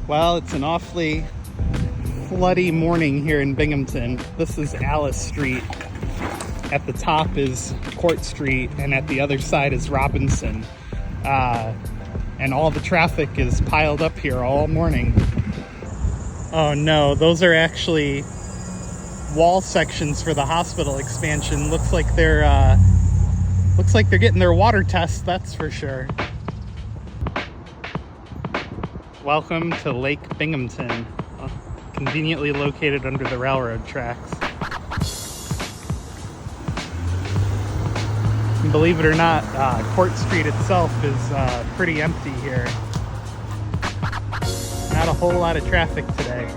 Well, it's an awfully floody morning here in Binghamton. This is Alice Street. At the top is Court Street, and at the other side is Robinson. And all the traffic is piled up here all morning. Oh no, those are actually wall sections for the hospital expansion. Looks like they're getting their water test, that's for sure. Welcome to Lake Binghamton, conveniently located under the railroad tracks. And believe it or not, Court Street itself is pretty empty here. Not a whole lot of traffic today.